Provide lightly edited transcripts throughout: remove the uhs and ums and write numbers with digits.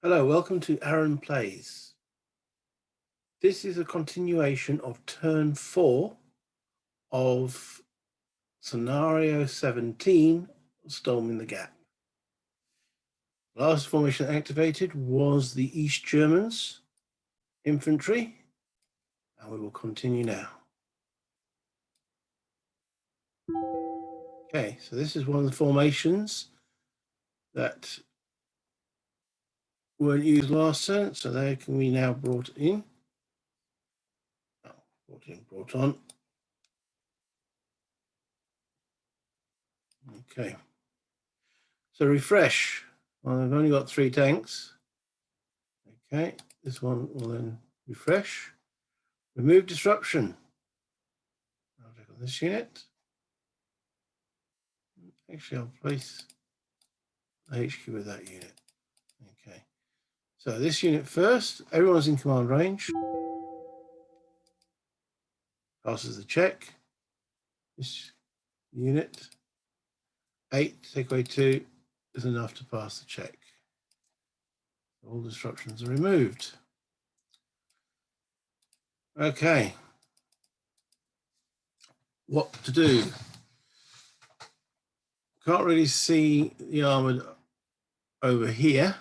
Hello, welcome to Aaron Plays. This is a continuation of turn 4 of scenario 17, Storming the Gap. Last formation activated was the East Germans infantry, and we will continue now. Okay, so this is one of the formations that weren't used last turn, so they can be now brought in. Brought on. Okay. So refresh. Well, I've only got 3 tanks. Okay, this one will then refresh. Remove disruption. I'll check on this unit. Actually, I'll place the HQ with that unit. Okay, so this unit first, everyone's in command range. Passes the check. This unit, 8, take away 2, is enough to pass the check. All disruptions are removed. Okay. What to do? Can't really see the armored over here.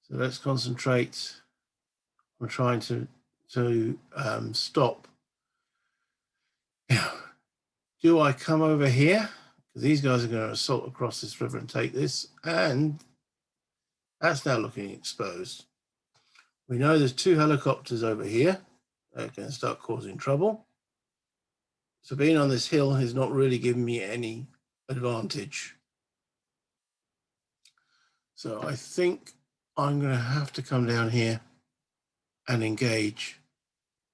So let's concentrate on trying to stop. Now, do I come over here? Because these guys are going to assault across this river and take this, and that's now looking exposed. We know there's 2 helicopters over here that are going to start causing trouble. So being on this hill is not really giving me any advantage. So I think I'm going to have to come down here and engage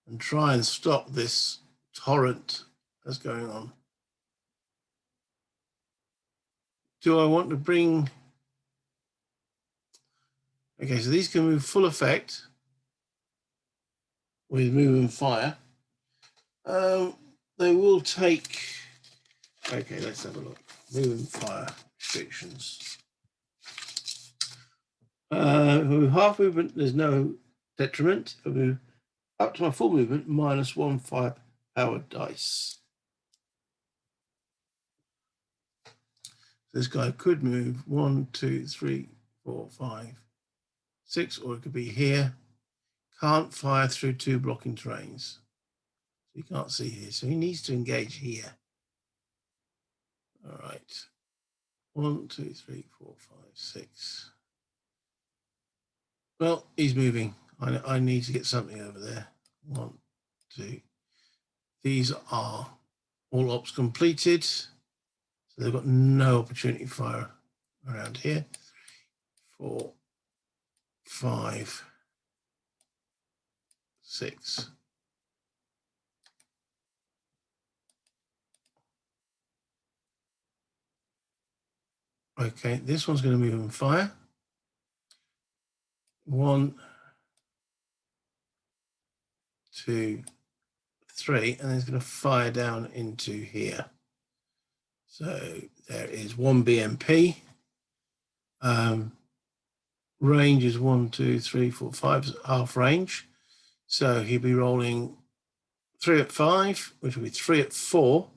and try and stop this torrent that's going on. Do I want to bring... Okay, so these can move full effect with move and fire. They will take... Okay, let's have a look. Move and fire restrictions. With half movement, there's no detriment. If I move up to my full movement, -1 fire powered dice. This guy could move 1, 2, 3, 4, 5, 6, or it could be here. Can't fire through 2 blocking terrains. You can't see here, so he needs to engage here. All right. 1, 2, 3, 4, 5, 6. Well, he's moving. I need to get something over there. 1, 2. These are all ops completed. So they've got no opportunity fire around here. 4, 5, 6. Okay, this one's going to move and fire. 1, 2, 3, and then it's going to fire down into here. So there is 1 BMP. Range is 1, 2, 3, 4, 5, half range. So he'll be rolling 3 at 5, which will be 3 at 4.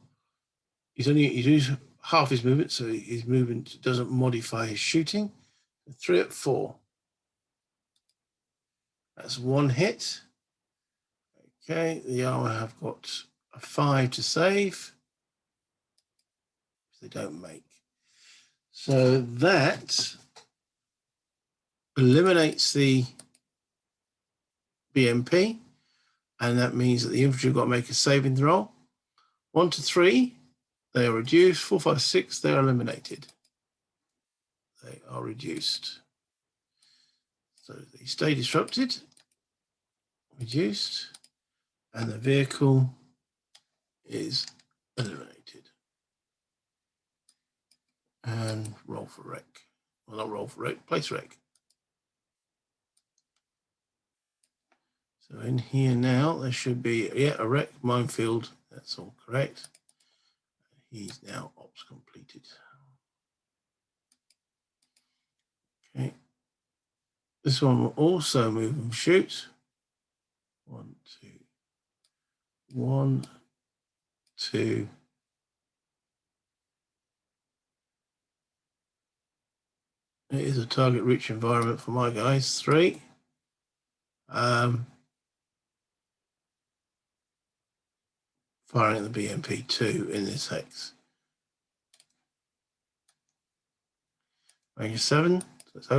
He's used half his movement, so his movement doesn't modify his shooting. 3 at 4. That's 1 hit. Okay, the armor have got a 5 to save. They don't make. So that eliminates the BMP, and that means that the infantry have got to make a saving throw. 1 to 3, they are reduced. 4, 5, 6, they are eliminated. They are reduced. So they stay disrupted, reduced, and the vehicle is eliminated. And roll for wreck. Well, not roll for wreck, place wreck. So in here now, there should be, yeah, a wreck minefield. That's all correct. He's now ops completed. Okay. This one will also move and shoot. 1, 2, 1, 2. It is a target rich environment for my guys. 3. Firing at the BMP2 in this hex. Range 7. So it's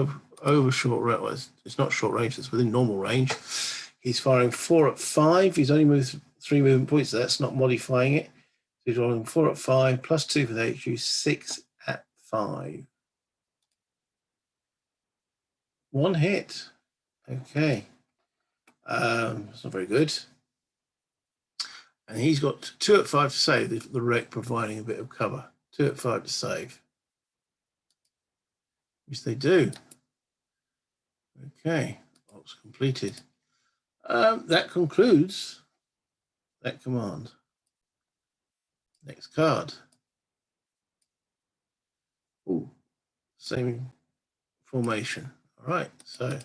over short range. Well, it's not short range, it's within normal range. He's firing 4 at 5. He's only moved 3 movement points, so that's not modifying it. So he's rolling 4 at 5, plus 2 for the HU, 6 at 5. 1 hit. Okay. It's not very good. And he's got 2 at 5 to save, the wreck providing a bit of cover. 2 at 5 to save. Which they do. Okay. Ops completed. That concludes that command. Next card. Ooh, same formation. All right, so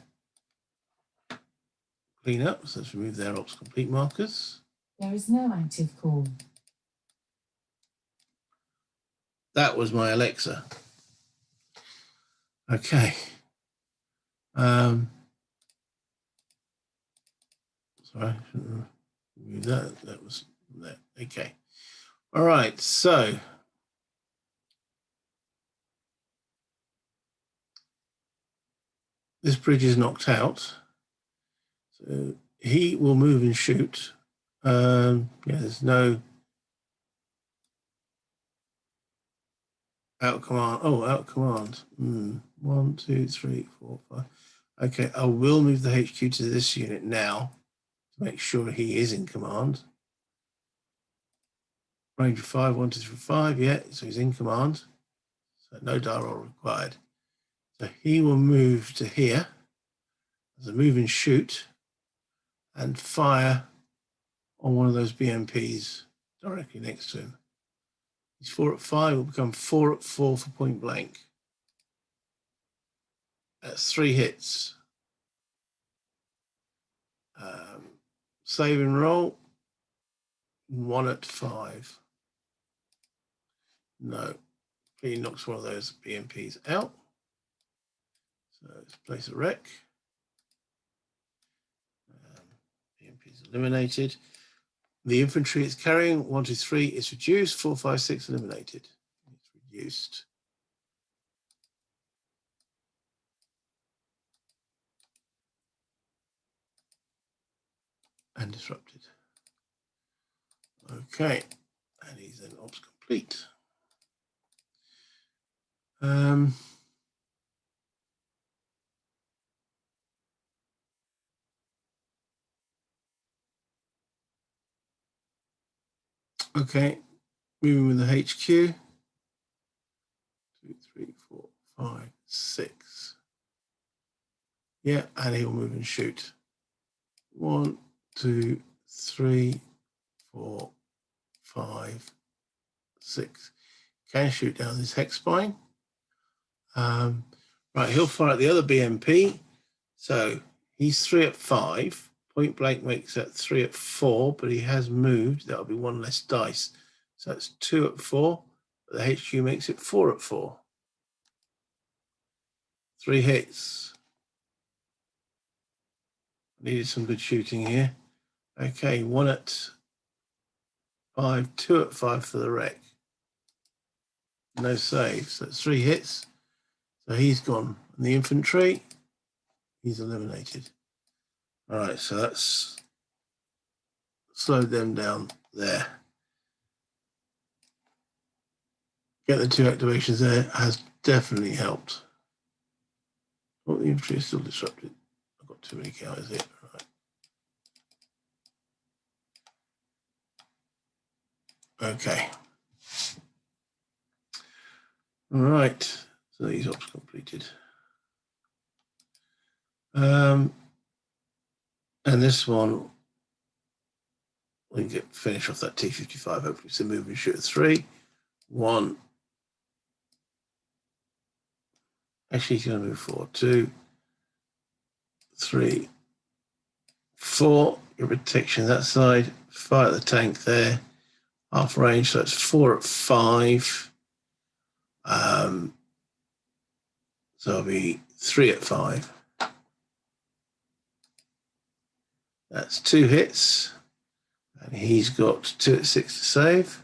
clean up. So let's remove their ops complete markers. There is no active call. That was my Alexa. Okay. Sorry, I shouldn't remove that. That was that. Okay. All right, so this bridge is knocked out. So he will move and shoot. Yeah, there's no out command. Oh, out command. 1, 2, 3, 4, 5. Okay, I will move the HQ to this unit now to make sure he is in command. Range of 5, 1, 2, 3, 5. Yeah, so he's in command. So no die roll required. So he will move to here as a move and shoot and fire on one of those BMPs directly next to him. He's 4 at 5, will become 4 at 4 for point blank. That's 3 hits. Save and roll. 1 at 5. No. He knocks one of those BMPs out. So let's place a wreck. BMP's eliminated. The infantry it's carrying, 1, 2, 3, is reduced. 4, 5, 6 eliminated. It's reduced. And disrupted. Okay, and he's then ops complete. Okay, moving with the HQ. 2, 3, 4, 5, 6. Yeah, and he'll move and shoot. 1, 2, 3, 4, 5, 6. Can shoot down this hex spine. Right, he'll fire at the other BMP. So he's 3 at 5. Point blank makes that 3 at 4, but he has moved. That'll be 1 less dice. So that's 2 at 4. But the HQ makes it 4 at 4. 3 hits. Needed some good shooting here. Okay, 1 at 5, 2 at 5 for the wreck. No saves. So that's 3 hits. So he's gone. And the infantry, he's eliminated. All right, so that's slowed them down there. Get the 2 activations there has definitely helped. Oh, the infantry is still disrupted. I've got too many counters here. Right. Okay. All right, so these ops completed. And this one, we can finish off that T-55, hopefully. So move and shoot 3, 1. Actually, he's going to move 4, 2, 3, 4. Your protection that side. Fire at the tank there. Half range, so that's 4 at 5. So it'll be 3 at 5. That's 2 hits. And he's got 2 at 6 to save.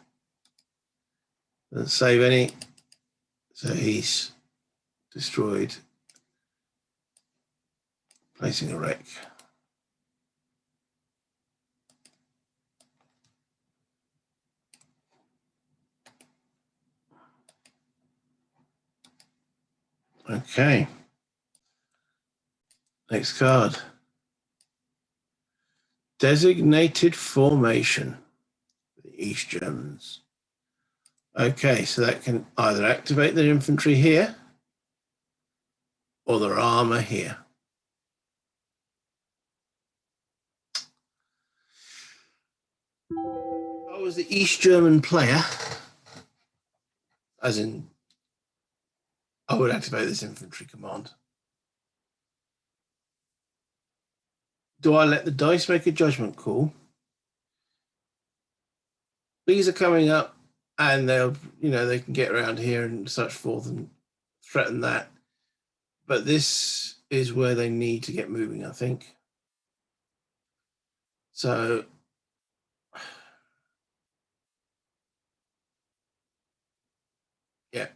Doesn't save any. So he's destroyed. Placing a wreck. Okay. Next card. Designated formation for the East Germans. Okay, so that can either activate their infantry here or their armor here. If I was the East German player, as in, I would activate this infantry command. Do I let the dice make a judgment call? These are coming up and they'll, they can get around here and such forth and threaten that. But this is where they need to get moving, I think. So yeah.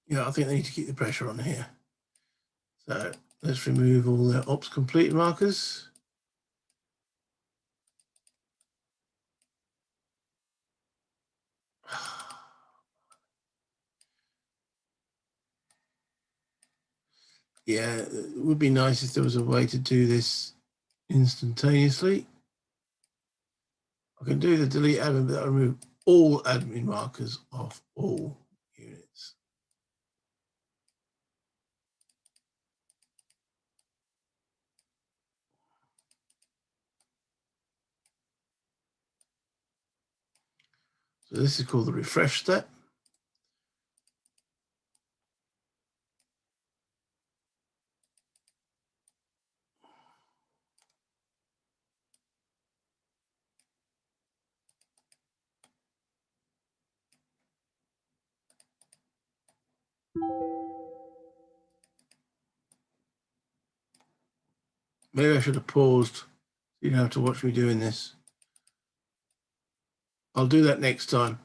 Yeah, I think they need to keep the pressure on here. So let's remove all their ops complete markers. Yeah, it would be nice if there was a way to do this instantaneously. I can do the delete admin, but I remove all admin markers off all units. So this is called the refresh step. Maybe I should have paused. You don't have to watch me doing this. I'll do that next time.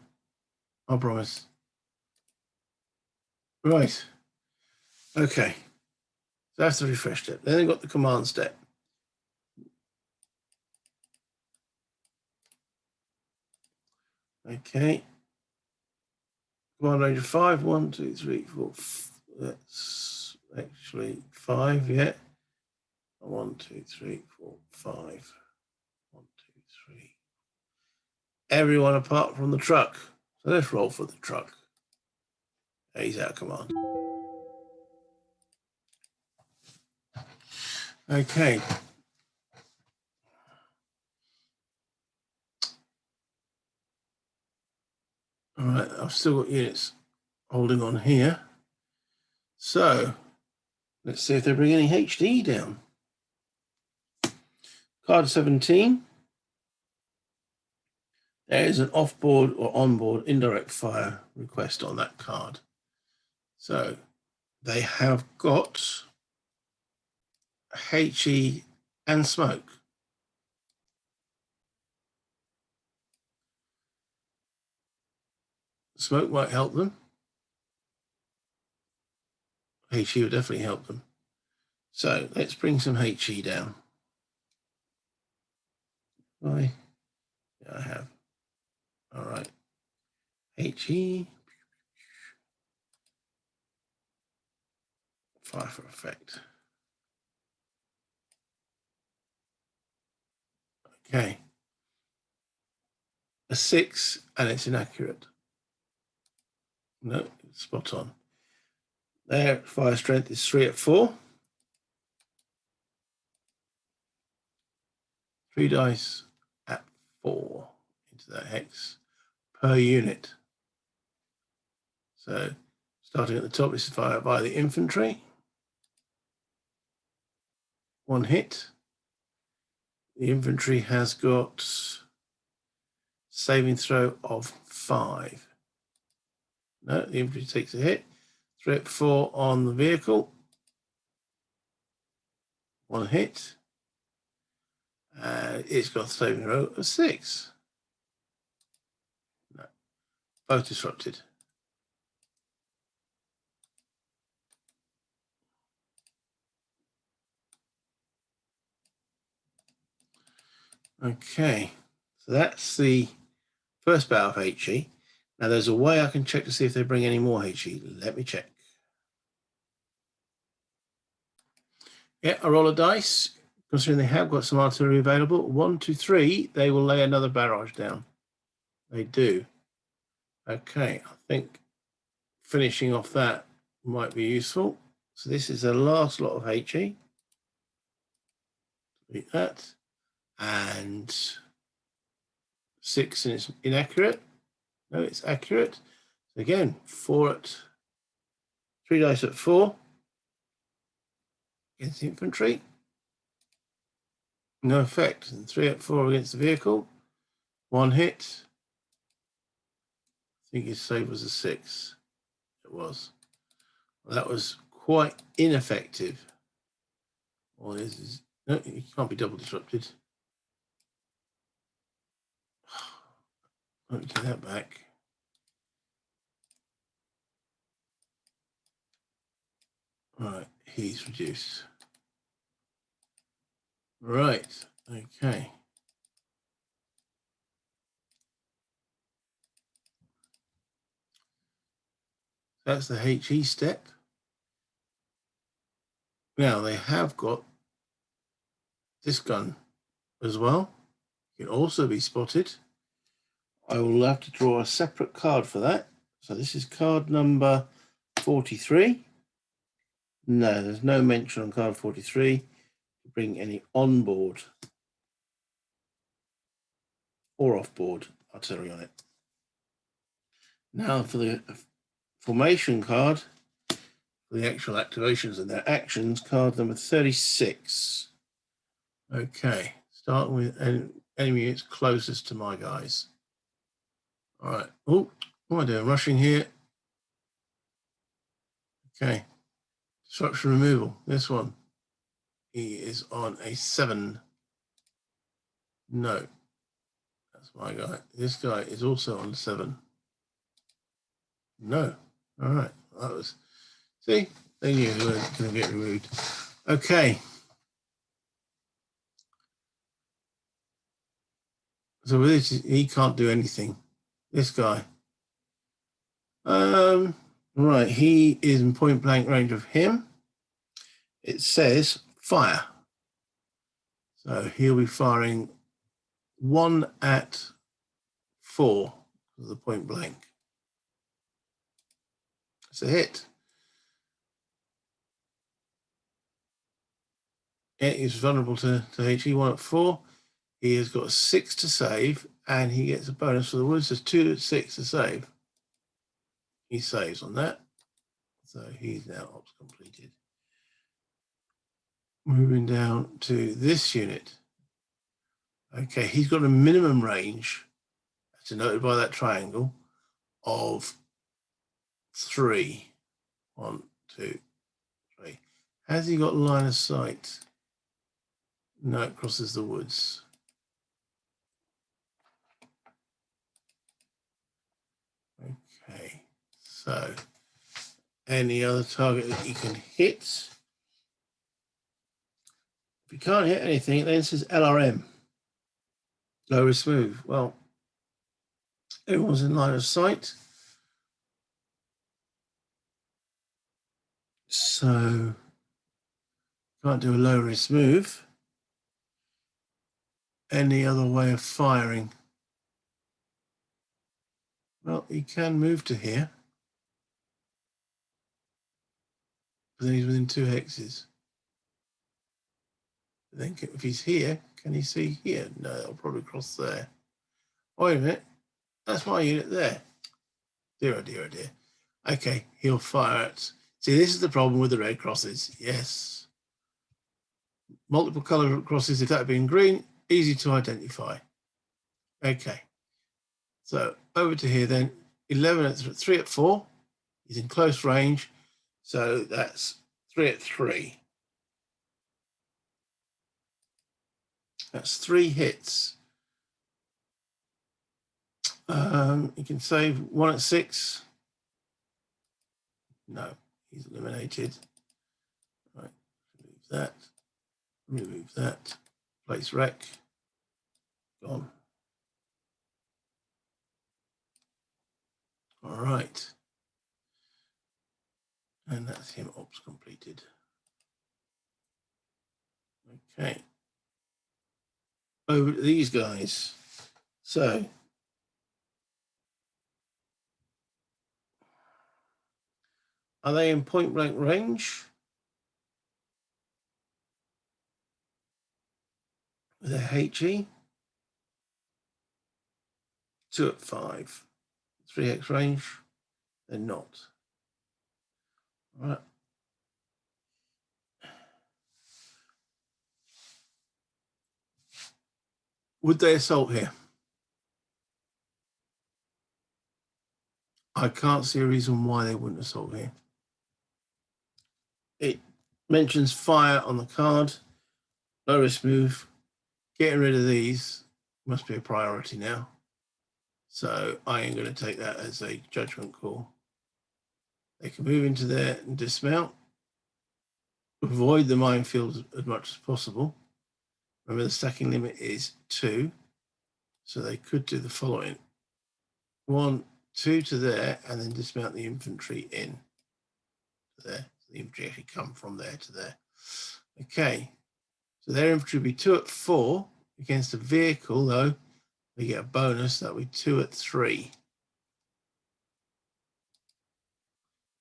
I promise. Right. Okay. So that's the refresh step. Then they've got the command step. Okay. Command range of 5. 1, 2, 3, 4. That's actually 5, yeah. 1, 2, 3, 4, 5. 1, 2, 3. Everyone apart from the truck. So let's roll for the truck. He's out of command. Okay. All right, I've still got units holding on here. So let's see if they bring any HD down. Card 17. There is an off-board or on-board indirect fire request on that card. So they have got HE and smoke. Smoke might help them. HE would definitely help them. So let's bring some HE down. Why? Yeah, I have. All right. HE. Fire for effect. Okay. A 6 and it's inaccurate. No, spot on. Their fire strength is 3 at 4. 3 dice at 4 into that hex per unit. So Starting at the top, this is fired by the infantry. 1 hit. The infantry has got saving throw of 5. No, the infantry takes a hit. 3 at 4 on the vehicle. 1 hit. And it's got a saving throw of 6. No, both disrupted. Okay, so that's the first bout of HE. Now there's a way I can check to see if they bring any more HE. Let me check. Yeah, I roll a dice. Considering they have got some artillery available, 1, 2, 3, they will lay another barrage down. They do. Okay, I think finishing off that might be useful. So this is the last lot of HE. Delete that. And 6, and it's inaccurate. No, it's accurate. So again, 3 dice at 4 against the infantry. No effect. And 3 at 4 against the vehicle. 1 hit. I think his save was a 6. It was. Well, that was quite ineffective. Well, this is no, it can't be double disrupted. Let me get that back. Right, he's reduced. Right, okay. That's the HE step. Now they have got this gun as well. It can also be spotted. I will have to draw a separate card for that. So this is card number 43. No, there's no mention on card 43 to bring any onboard or off-board artillery on it. Now for the formation card, for the actual activations and their actions, card number 36. Okay, starting with enemy units closest to my guys. All right. Oh, what am I doing? Rushing here. Okay. Disruption removal. This one. He is on a 7. No. That's my guy. This guy is also on 7. No. All right. That was. See? They knew they weren't going to get removed. Okay. So with this, he can't do anything. This guy. Right. He is in point blank range of him. It says fire. So he'll be firing 1 at 4 with the point blank. It's a hit. Yeah, he's vulnerable to HE. 1 at 4. He has got a 6 to save, and he gets a bonus for the wounds. There's 2 at 6 to save. He saves on that. So he's now ops completed. Moving down to this unit. Okay, he's got a minimum range, as denoted by that triangle, of 3. 1, 2, 3. Has he got line of sight? No, it crosses the woods. Okay, so any other target that you can hit. If you can't hit anything, it then says LRM. Low risk move. Well, everyone's in line of sight. So can't do a low risk move. Any other way of firing? Well, he can move to here. But then he's within 2 hexes. But then if he's here, can he see here? No, it'll probably cross there. Wait a minute. That's my unit there. Dear, oh dear, oh dear. Okay, he'll fire it. See, this is the problem with the red crosses. Yes. Multiple color crosses, if that had been green, easy to identify. Okay. So over to here then, 11 at 3 at 4. He's in close range. So that's 3 at 3. That's 3 hits. You can save 1 at 6. No, he's eliminated. Right, remove that. Remove that. Place wreck. Gone. All right. And that's him ops completed. Okay. Over to these guys. So are they in point blank range? With their HE? 2 at 5. 3x range? They're not. All right. Would they assault here? I can't see a reason why they wouldn't assault here. It mentions fire on the card. Low risk move. Getting rid of these must be a priority now. So I am going to take that as a judgment call. They can move into there and dismount. Avoid the minefield as much as possible. Remember, the stacking limit is 2. So they could do the following. 1, 2 to there, and then dismount the infantry in to there. So the infantry actually come from there to there. Okay. So their infantry will be 2 at 4 against a vehicle, though. They get a bonus. That would be 2 at 3.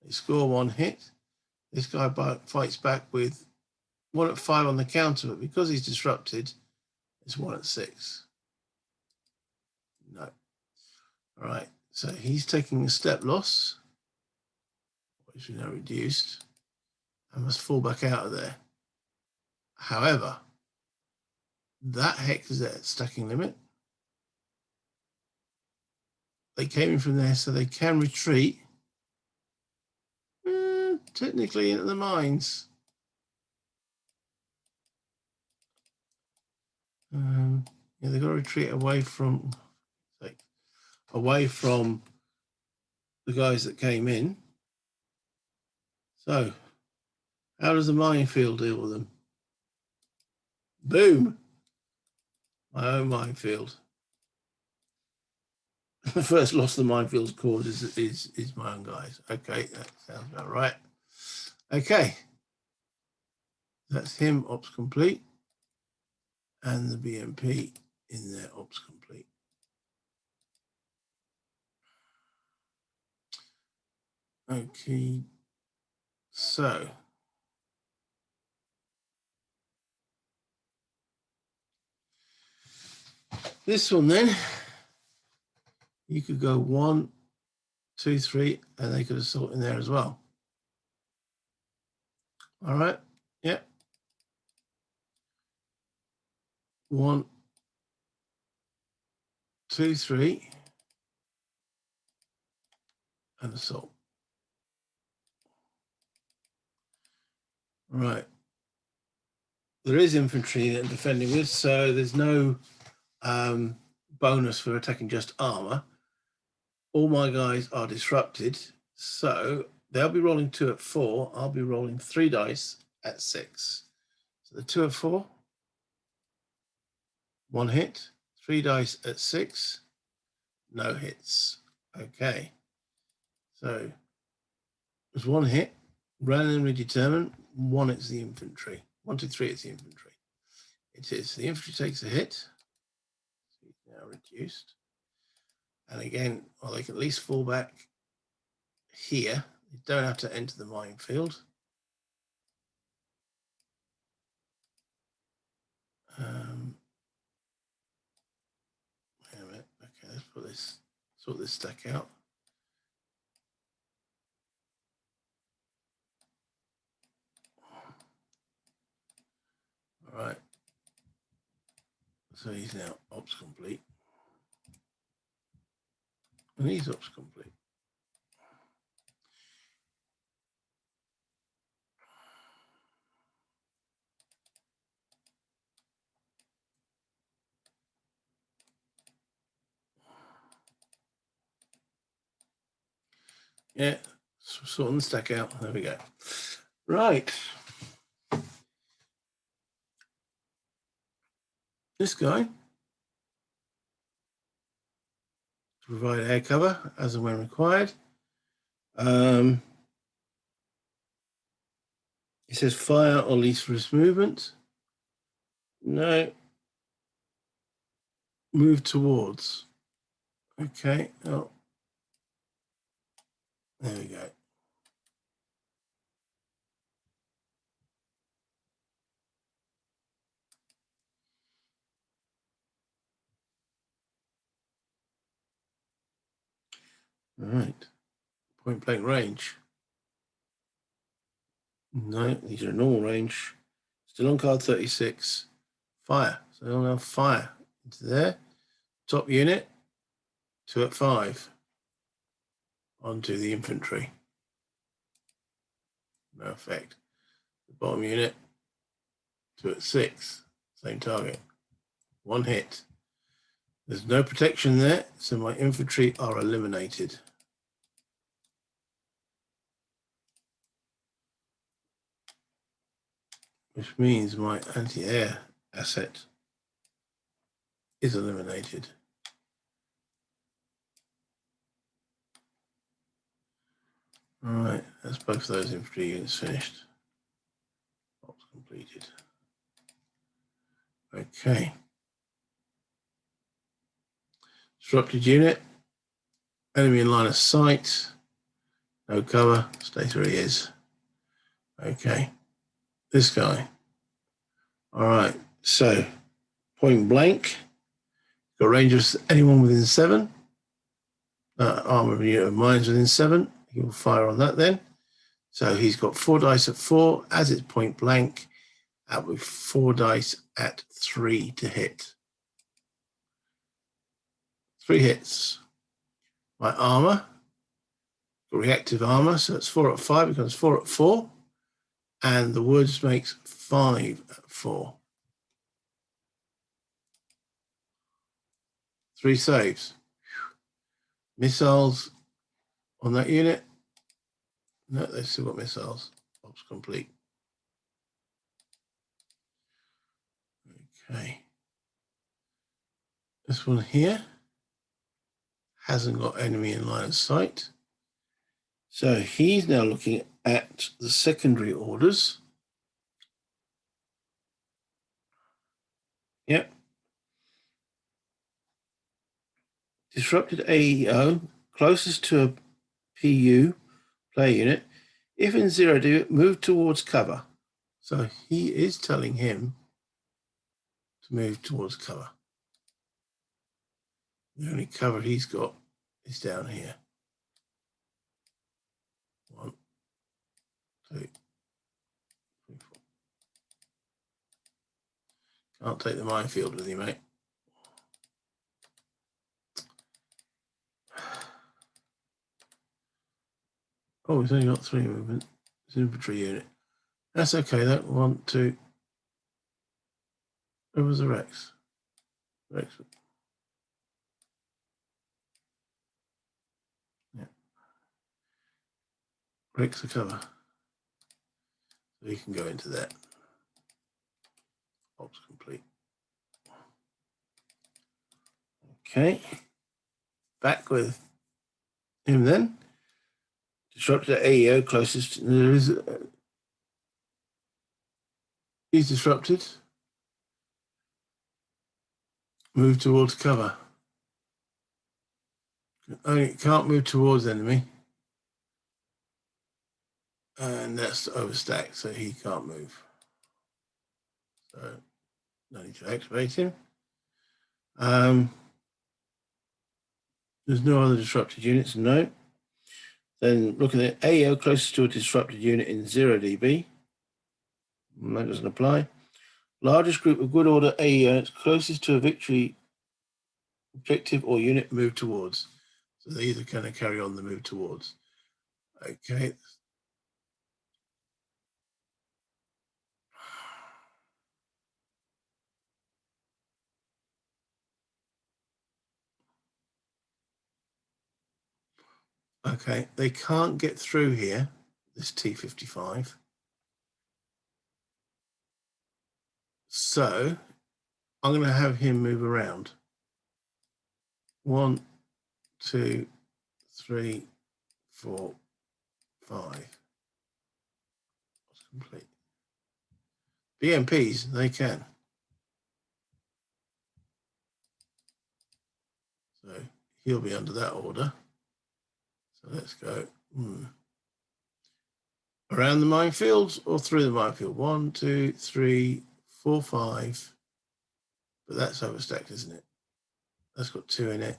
They score 1 hit. This guy fights back with 1 at 5 on the counter, but because he's disrupted, it's 1 at 6. No. All right. So he's taking a step loss, which we now reduced, and must fall back out of there. However, that hex is at stacking limit. They came in from there, so they can retreat. Technically into the mines. Yeah, they've got to retreat away from the guys that came in. So, how does the minefield deal with them? Boom! My own minefield. The first loss the minefield's caused is my own guys. Okay, that sounds about right. Okay, that's him ops complete, and the BMP in there ops complete. Okay, so this one then, you could go 1, 2, 3, and they could assault in there as well. All right, yeah. 1, 2, 3, and assault. Right. There is infantry that I'm defending with, so there's no bonus for attacking just armor. All my guys are disrupted, so they'll be rolling 2 at 4. I'll be rolling 3 dice at 6. So the 2 at 4, 1 hit. 3 dice at 6, no hits. Okay, so there's 1 hit. Randomly determined. 1, it's the infantry. 1, 2, 3, it's the infantry. It is. The infantry takes a hit. So he's now reduced. And again, well, they can at least fall back here. You don't have to enter the minefield. Wait a minute. Okay, let's sort this stack out. So he's now ops complete. And he's ops complete. Yeah, sorting the stack out. There we go. Right. This guy, to provide air cover as and when required. It says fire or least risk movement. No. Move towards. Okay. Oh. There we go. All right. Point blank range. No, these are normal range. Still on card 36. Fire. So they'll now fire into there. Top unit, 2 at 5. Onto the infantry. No effect. The bottom unit, 2 at 6. Same target. 1 hit. There's no protection there, so my infantry are eliminated. Which means my anti-air asset is eliminated. All right, that's both those infantry units finished. Ops completed. Okay. Disrupted unit. Enemy in line of sight. No cover. Stays where he is. Okay. This guy. All right. So, point blank. Got range of anyone within 7. Armor of a unit of mines within 7. He will fire on that then. So he's got 4 dice at 4 as it's point blank, and with 4 dice at 3 to hit. 3 hits. My armor, reactive armor, so it's 4 at 5 becomes 4 at 4, and the woods makes 5 at 4. 3 saves. Missiles on that unit. No, they've still got missiles. Ops complete. Okay. This one here hasn't got enemy in line of sight. So he's now looking at the secondary orders. Yep. Disrupted AEO, closest to a PU, player unit. If in 0D, move towards cover. So he is telling him to move towards cover. The only cover he's got is down here. 1, 2, 3, 4. Can't take the minefield with you, mate. Oh, he's only got 3 movement. It's an infantry unit. That's okay, though. 1, 2. Where was the Rex? Rex. Yeah. Rex the cover. So he can go into that. Ops complete. Okay. Back with him then. Disrupted AEO closest. There is. He's disrupted. Move towards cover. Only can't move towards enemy. And that's overstacked, so he can't move. So no need to activate him. There's no other disrupted units, no. Then looking at AEO closest to a disrupted unit in 0 dB. That doesn't apply. Largest group of good order A units closest to a victory objective or unit move towards. So they either kind of carry on the move towards. Okay. Okay, they can't get through here, this T-55. So I'm going to have him move around. 1, 2, 3, 4, 5. That's complete. BMPs, they can. So he'll be under that order. So let's go around the minefields or through the minefield. 1, 2, 3, 4, 5. But that's overstacked, isn't it? That's got 2 in it.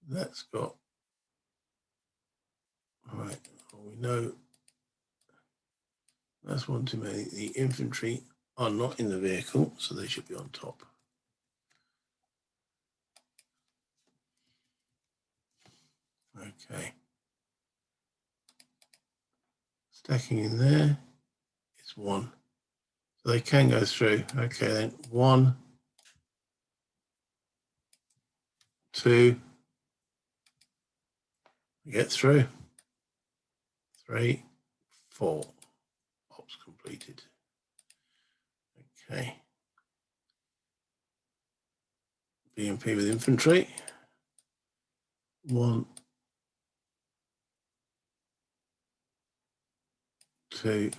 That's got, all right, well, we know that's one too many. The infantry are not in the vehicle, so they should be on top. Okay. Stacking in there is 1. So they can go through. Okay, then 1, 2. Get through. 3, 4. Ops completed. Okay. BMP with infantry. 1, 2,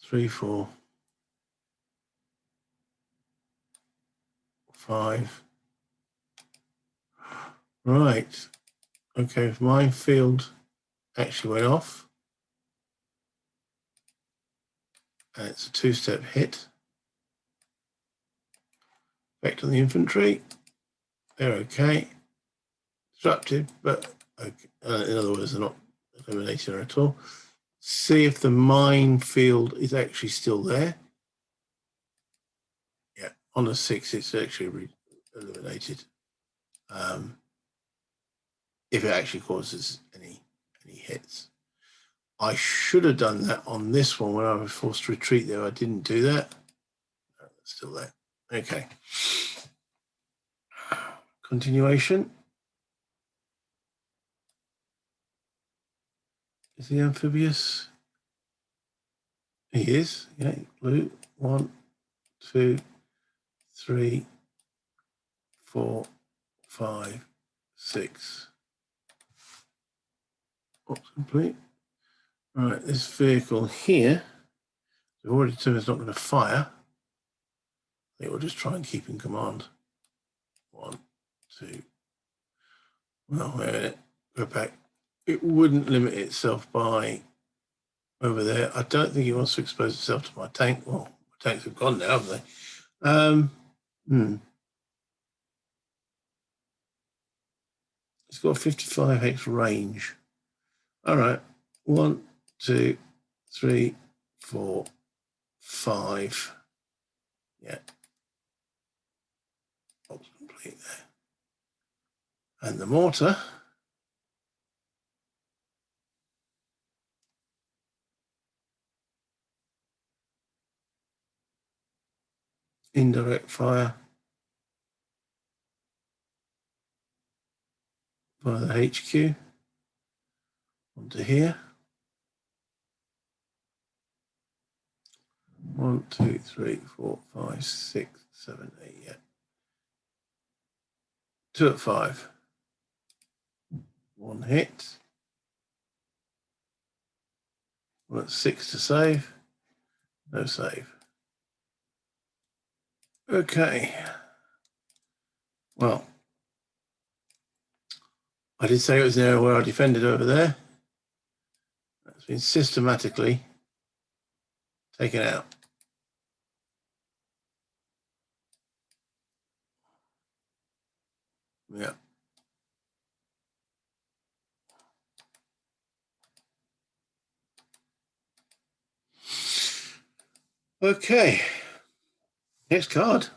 3, 4, 5. Right. Okay, if minefield actually went off, and it's a 2-step hit. Effect on the infantry. They're okay. Disrupted, but okay. In other words, they're not eliminated at all. See if the minefield is actually still there. Yeah, on a 6, it's actually eliminated. If it actually causes any hits. I should have done that on this one when I was forced to retreat there. I didn't do that. No, it's still there. Okay. Continuation. Is he amphibious? He is. Yeah, blue. 1, 2, 3, 4, 5, 6. Ops complete. All right, this vehicle here, we've already determined it's not going to fire. I think we'll just try and keep in command. 1, 2. Well, wait a minute. Go back. It wouldn't limit itself by over there. I don't think it wants to expose itself to my tank. Well, my tanks have gone now, haven't they? It's got 55x range. All right. 1, 2, 3, 4, 5. Yeah. Ops complete there. And the mortar. Indirect fire by the HQ onto here. 1, 2, 3, 4, 5, 6, 7, 8. Yeah. 2 at 5. 1 hit. 1 at 6 to save. No save. Okay. Well, I did say it was an area where I defended over there. That's been systematically taken out. Yeah. Okay, next card.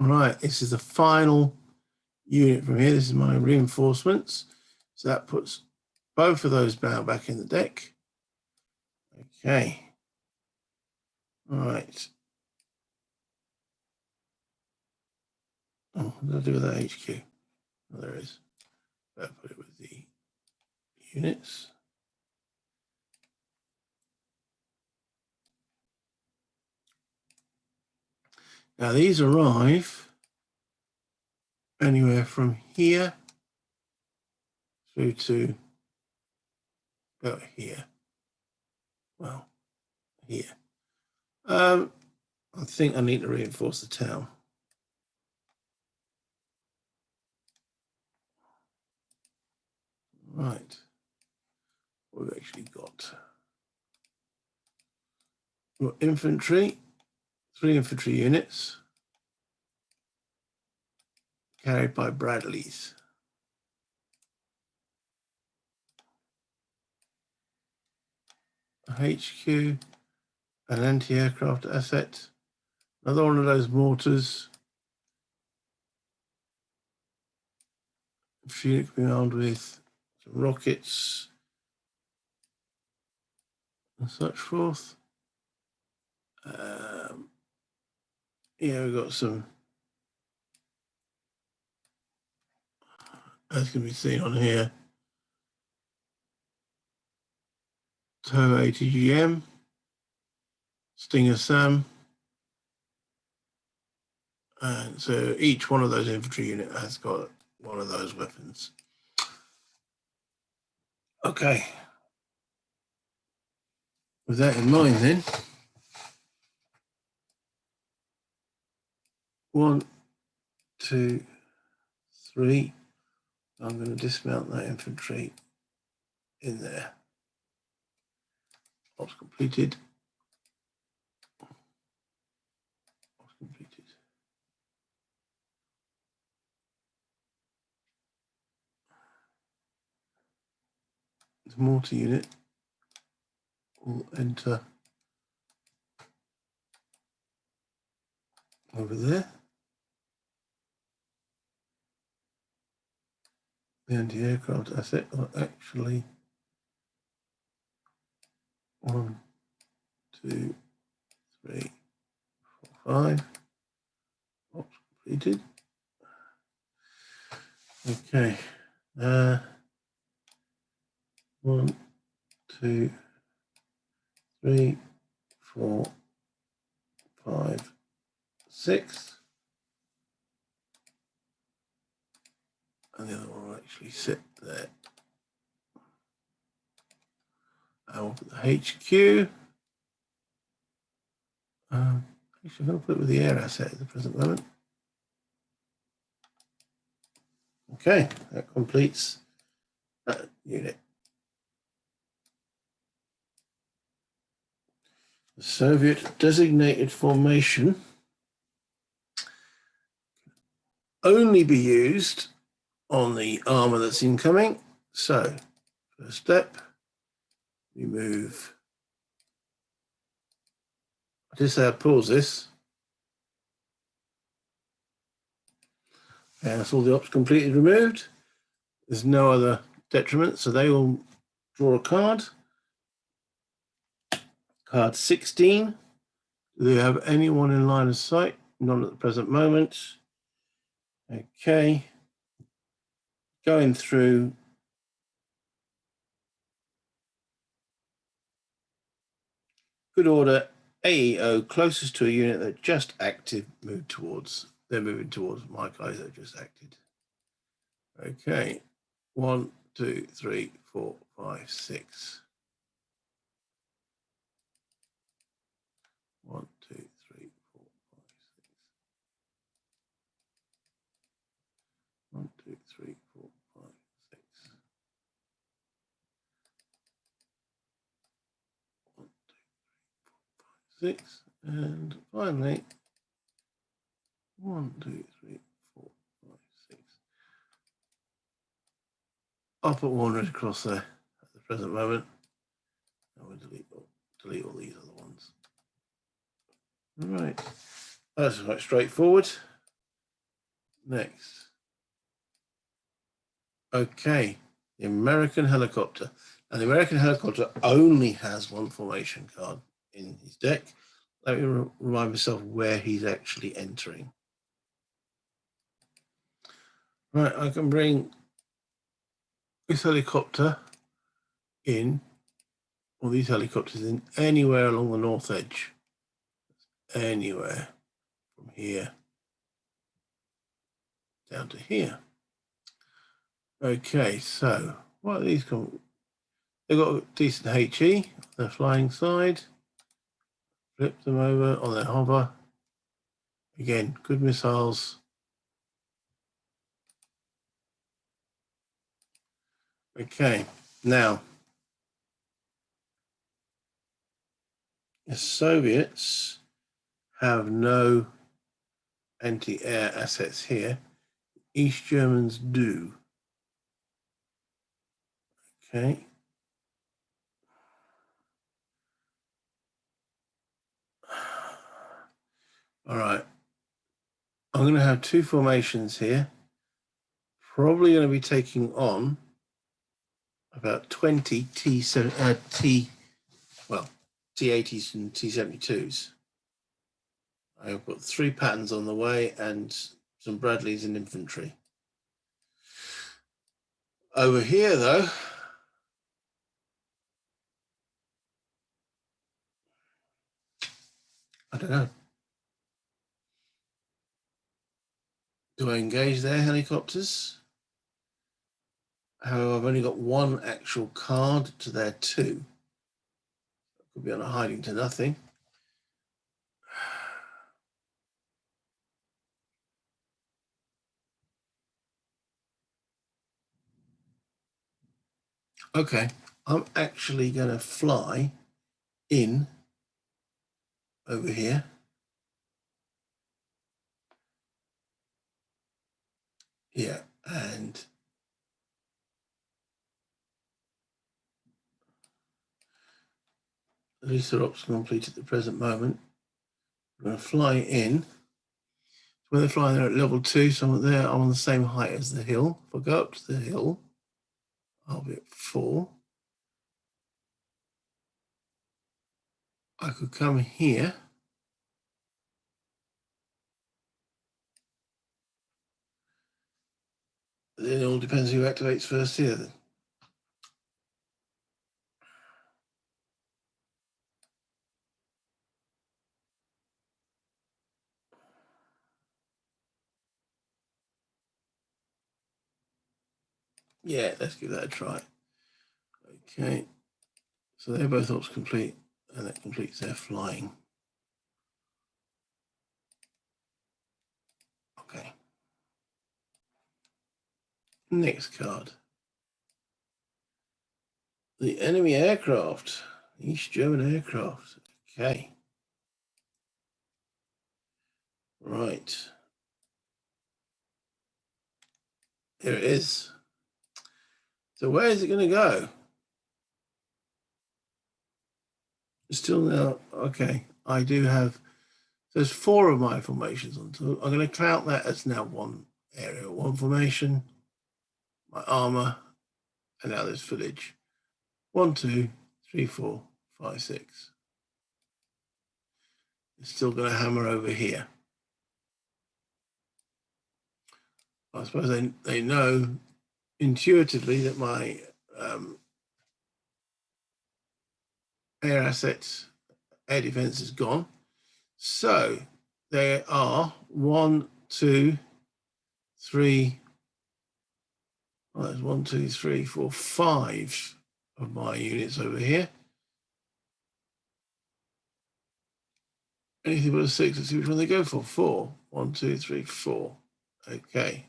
All right, this is the final unit from here. This is my reinforcements. So that puts both of those now back in the deck. Okay. All right. Oh, what did I do with that HQ? Oh, there it is. Better put it with the units. Now these arrive anywhere from here through to about here. Well, here. I think I need to reinforce the town. Right. What we've actually got. We've got infantry, 3 infantry units carried by Bradleys. A HQ, an anti-aircraft asset, another one of those mortars. A unit can be armed with some rockets and such forth. Yeah, we've got some, as can be seen on here, TOW ATGM, Stinger Sam. And so each one of those infantry unit has got one of those weapons. Okay. With that in mind then, 1, 2, 3. I'm going to dismount that infantry in there. Ops completed. Ops completed. The mortar unit will enter over there. The anti-aircraft asset are actually 1, 2, 3, 4, 5. Ops completed. Okay. 1, 2, 3, 4, 5, 6. And the other one will actually sit there. I will put the HQ. Actually, I'm going to put it with the air asset at the present moment. Okay, that completes that unit. The Soviet designated formation only be used on the armor that's incoming. So, first step, we move. I did say I'd pause this. And that's all the ops completed removed. There's no other detriment, so they will draw a card. Card 16. Do they have anyone in line of sight? None at the present moment. Okay. Going through. Good order. AEO closest to a unit that just active, move towards. They're moving towards my guys that just acted. Okay. 1, 2, 3, 4, 5, 6. 1, 2, 3, 4, 5, 6. 1, 2, 3, 4, 5, 6. 1, 2, 3, 4, 5, 6. And finally, 1, 2, 3, 4, 5, 6. I'll put one right across there at the present moment. And we'll delete all these other ones. All right, that's quite straightforward. Next. Okay, the American helicopter. Now, the American helicopter only has one formation card in his deck. Let me remind myself where he's actually entering. Right, I can bring this helicopter in, or these helicopters in, anywhere along the north edge. Anywhere from here down to here. Okay, so what are these? They've got a decent HE, their flying side. Flip them over on their hover. Again, good missiles. Okay, now the Soviets have no anti-air assets here. East Germans do. Okay. All right. I'm going to have two formations here. Probably going to be taking on about 20 T80s and T72s. I've got 3 patterns on the way and some Bradleys in infantry. Over here, though, I don't know. Do I engage their helicopters? However, I've only got 1 actual card to their 2. Could be on a hiding to nothing. Okay, I'm actually going to fly in over here. Yeah, and at least the ops complete at the present moment. I'm going to fly in. When they're flying there at level 2, so I'm there, I'm on the same height as the hill. If I go up to the hill, I'll be at 4. I could come here. Then it all depends who activates first here. Then. Yeah, let's give that a try. Okay, so they're both ops complete, and that completes their flying. Okay. Next card. The enemy aircraft. East German aircraft. Okay. Right. Here it is. So where is it going to go? Still now, okay. I do have, there's 4 of my formations on. So I'm going to count that as now 1 area, 1 formation, my armor, and now this village. 1, 2, 3, 4, 5, 6. It's still going to hammer over here. I suppose they know intuitively that my air assets, air defense is gone. So there are 1, 2, 3. Well, there's 1, 2, 3, 4, 5 of my units over here. Anything but a 6. Let's see which one they go for. 4. 1, 2, 3, 4. Okay.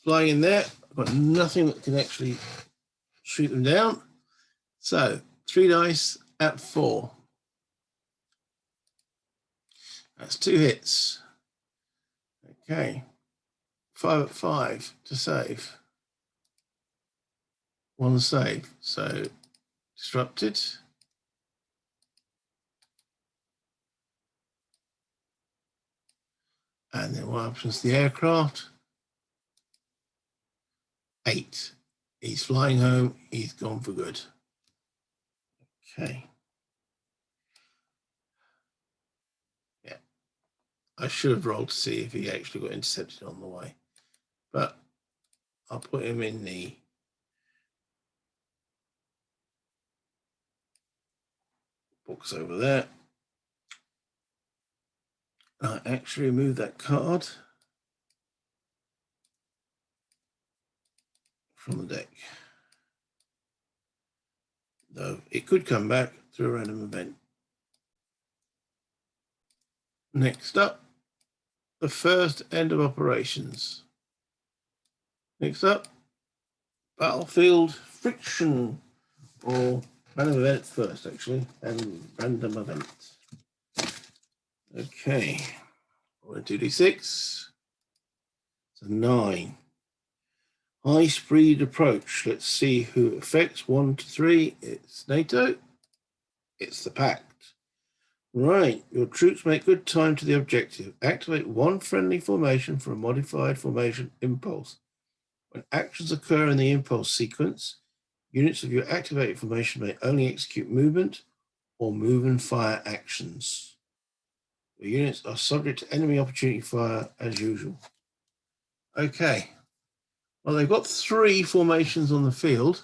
Flying in there. I've got nothing that can actually shoot them down. So 3 dice at 4. That's 2 hits. Okay. 5 at 5 to save. one save. So disrupted. And then what happens to the aircraft? 8. He's flying home. He's gone for good. Okay. Yeah. I should have rolled to see if he actually got intercepted on the way. But I'll put him in the box over there. I actually removed that card from the deck. Though it could come back through a random event. Next up, the first end of operations. Next up, battlefield friction, or random event first, actually, and random event. Okay, 2d6. It's a 9. High speed approach. Let's see who it affects. 1 to 3. It's NATO. It's the Pact. Right, your troops make good time to the objective. Activate one friendly formation for a modified formation impulse. When actions occur in the impulse sequence, units of your activated formation may only execute movement or move and fire actions. The units are subject to enemy opportunity fire as usual. Okay. Well, they've got 3 formations on the field.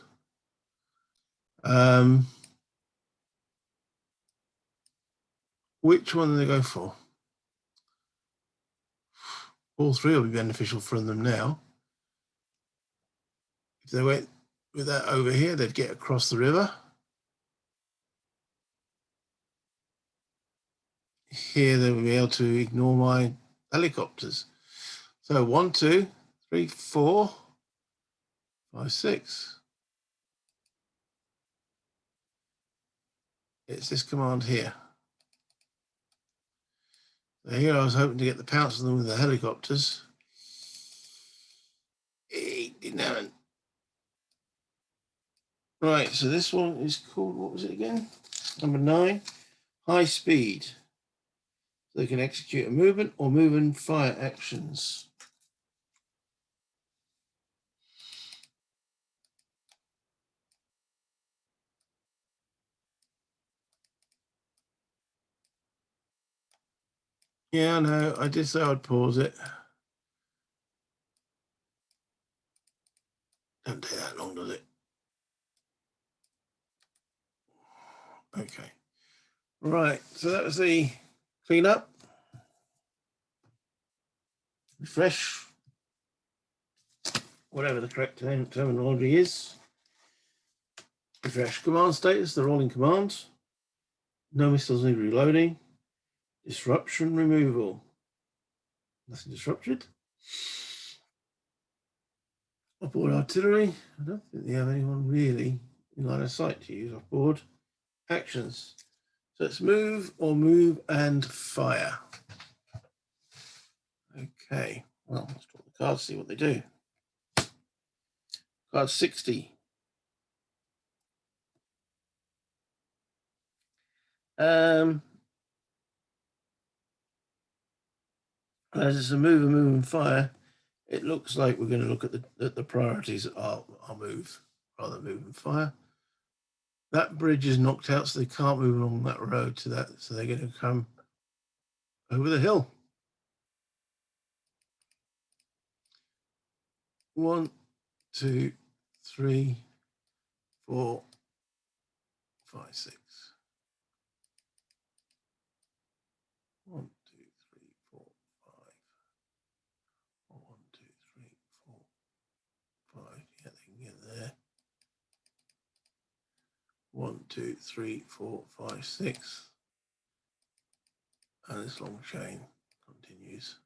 Which one do they go for? All 3 will be beneficial for them now. If they went with that over here, they'd get across the river. Here they will be able to ignore my helicopters. So 1, 2, 3, 4, 5, 6. It's this command here. So here I was hoping to get the pounce on them with the helicopters. It didn't happen. Right, so this one is called, what was it again? Number 9, high speed. So they can execute a movement or move and fire actions. Yeah, no, I did say I'd pause it. Don't take that long, does it? Okay. Right, so that was the cleanup. Refresh. Whatever the correct terminology is. Refresh command status, they're all in command. No missiles need reloading. Disruption removal. Nothing disrupted. Aboard artillery. I don't think they have anyone really in line of sight to use aboard. Actions. So it's move or move and fire. Okay, well, let's draw the cards, see what they do. Card 60. As it's a move and fire, it looks like we're going to look at the priorities are move rather than move and fire. That bridge is knocked out, so they can't move along that road to that. So they're going to come over the hill. 1, 2, 3, 4, 5, 6. 1, 2, 3, 4, 5. 1, 2, 3, 4, 5. Yeah, they can get there. 1, 2, 3, 4, 5, 6. And this long chain continues.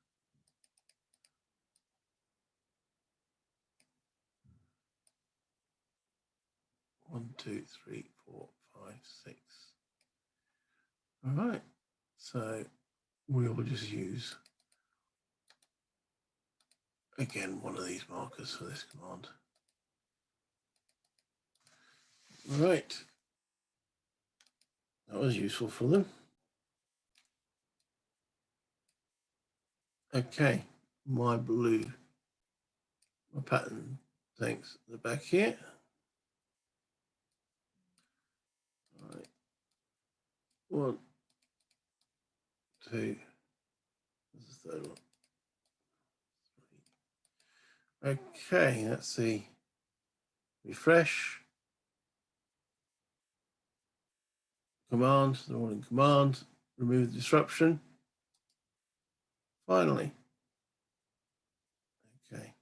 1, 2, 3, 4, 5, 6. All right. So we will just use, again, one of these markers for this command. Right. That was useful for them. Okay, my blue, my pattern, thanks. The back here. All right. 1, 2. This is the third one. 3. Okay, let's see. Refresh. Command, they're all in command. Remove the disruption. Finally. Okay.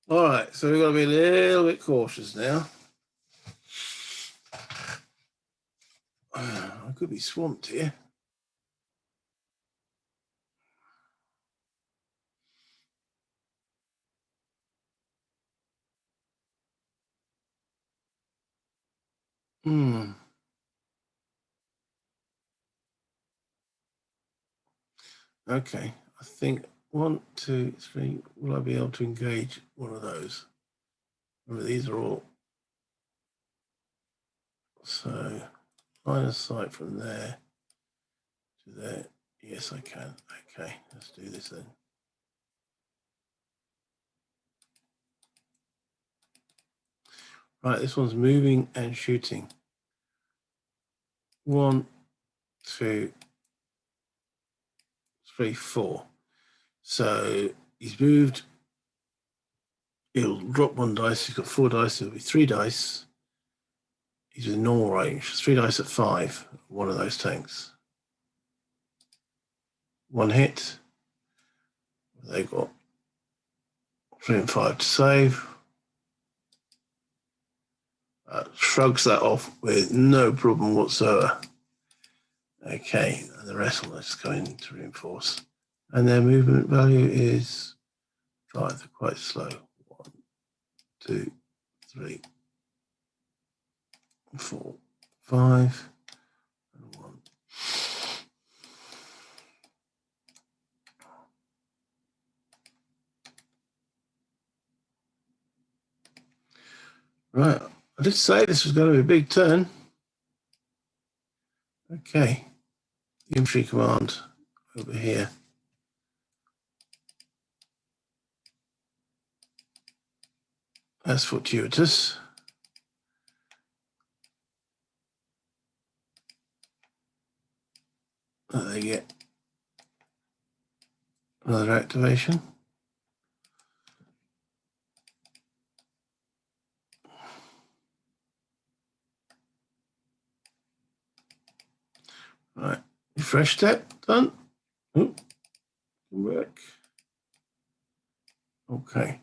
All right, so we've got to be a little bit cautious now. I could be swamped here. Okay, I think 1, 2, 3. Will I be able to engage one of those? Remember, these are all. So, line of sight from there to there. Yes, I can. Okay, let's do this then. Right, this one's moving and shooting. 1, 2, 3, 4. So he's moved. He'll drop 1 dice. He's got 4 dice. It'll be 3 dice. He's in normal range. 3 dice at 5. One of those tanks. 1 hit. They've got 3 and 5 to save. Shrugs that off with no problem whatsoever. Okay, and the rest will just go in to reinforce. And their movement value is 5. They're quite slow. 1, 2, 3, 4, 5, and 1. Right, I did say this was going to be a big turn. Okay, infantry command over here. That's fortuitous. They get another activation. Right, refresh step done. Oop, work. Okay.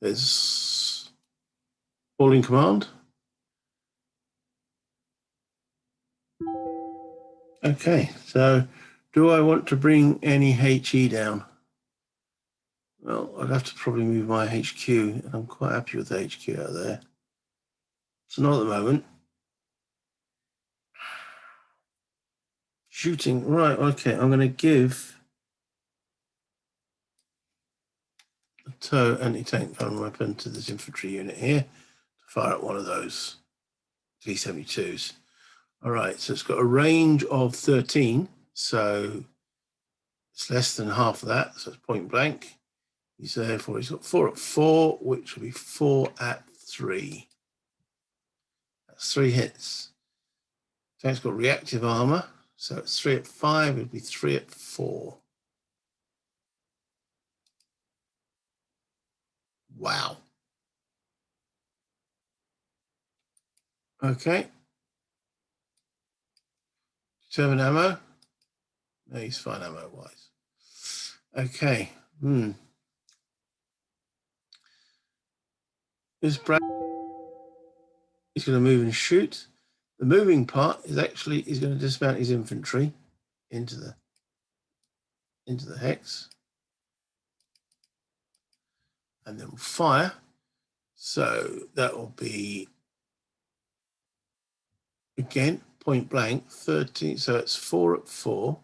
There's calling command. Okay, so do I want to bring any HE down? Well, I'd have to probably move my HQ, and I'm quite happy with the HQ out there. So not at the moment. Shooting, right, okay, I'm going to give a TOW anti-tank gun weapon to this infantry unit here to fire at one of those T-72s. All right, so it's got a range of 13, so it's less than half of that, so it's point blank. He's therefore, he's got 4 at 4, which will be 4 at 3. That's 3 hits. Tank's got reactive armor, so it's 3 at 5, it'd be 3 at 4. Wow. Okay. Determine ammo. No, he's fine ammo wise. Okay. This Brad is going to move and shoot. The moving part is actually he's going to dismount his infantry into the hex, and then we'll fire. So that will be again point blank 13. So it's 4 at 4.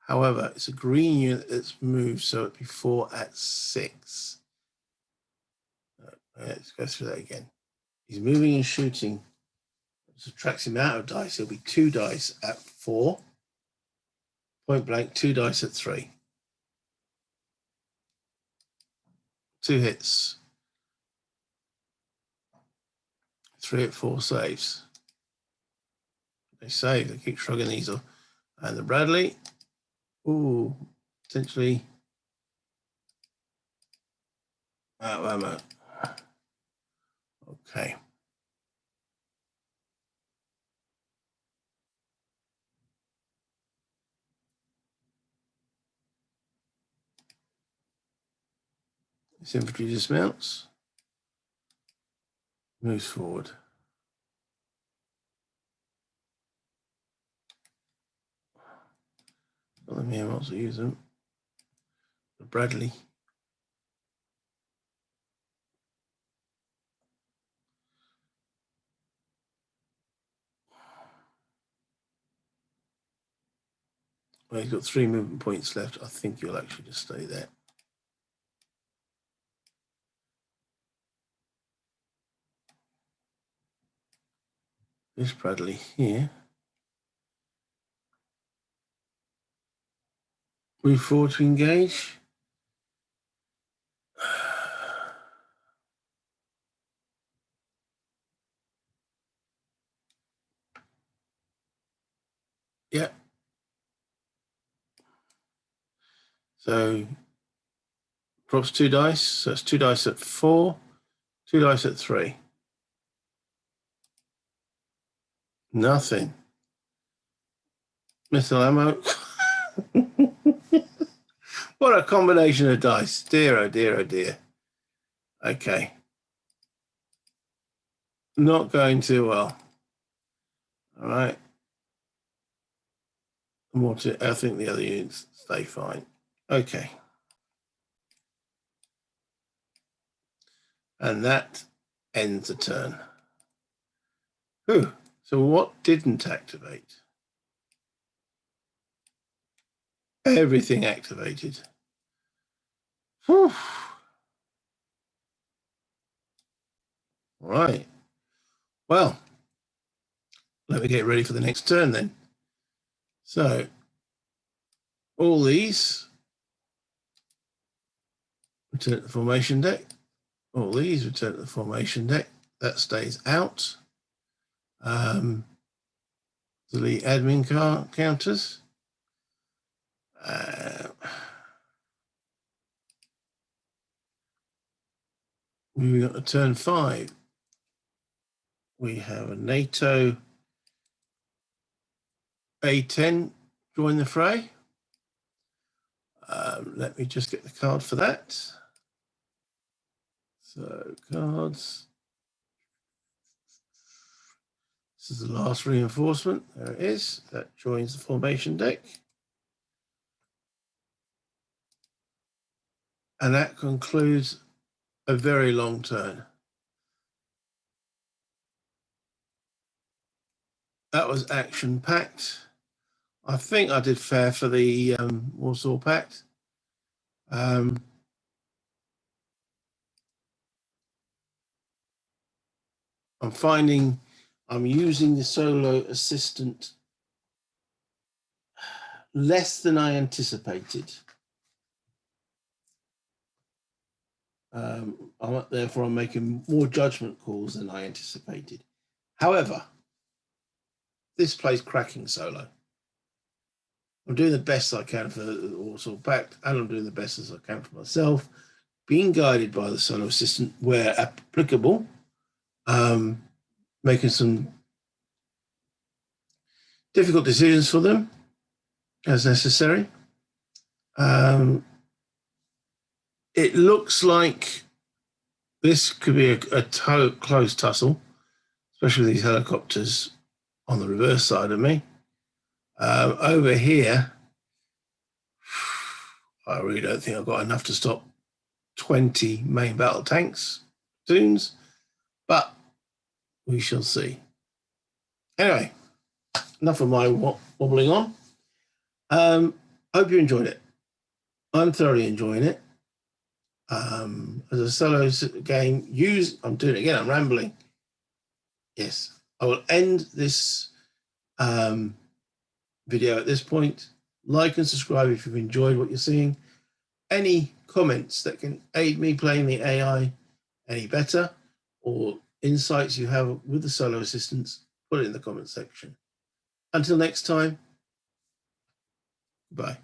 However, it's a green unit that's moved, so it'd be 4 at 6. Let's go through that again. He's moving and shooting. Subtracts him out of dice. It'll be 2 dice at 4. Point blank, 2 dice at 3. 2 hits. 3 at 4 saves. They save. They keep shrugging these off. And the Bradley. Ooh, potentially out of ammo. Okay. This infantry dismounts. Moves forward. Not let me also use them. The Bradley. Well, he's got 3 movement points left. I think you'll actually just stay there. This Bradley here. Move forward to engage. Yeah. So drops 2 dice. So it's 2 dice at 4, 2 dice at 3. Nothing. Missile ammo. What a combination of dice. Dear, oh dear, oh dear. Okay. Not going too well. All right. I think the other units stay fine. Okay. And that ends the turn. Ooh, so what didn't activate? Everything activated. Whew. Right. Well, let me get ready for the next turn then. So all these return to the formation deck. All these return to the formation deck. That stays out. Delete admin counters. Moving on to turn 5. We have a NATO A10 join the fray. Let me just get the card for that. So cards. This is the last reinforcement. There it is. That joins the formation deck. And that concludes a very long turn. That was action-packed. I think I did fair for the Warsaw Pact. I'm finding I'm using the solo assistant less than I anticipated. Therefore, I'm making more judgment calls than I anticipated. However, this plays cracking solo. I'm doing the best I can for the Warsaw Pact, and I'm doing the best as I can for myself, being guided by the solo assistant where applicable, making some difficult decisions for them as necessary. It looks like this could be a close tussle, especially with these helicopters on the reverse side of me. Over here, I really don't think I've got enough to stop 20 main battle tanks platoons, but we shall see. Anyway, enough of my wobbling on. Hope you enjoyed it. I'm thoroughly enjoying it. As a solo game, I'm doing it again, I'm rambling. Yes, I will end this video at this point. Like and subscribe if you've enjoyed what you're seeing. Any comments that can aid me playing the AI any better, or insights you have with the solo assistants, put it in the comment section. Until next time, bye.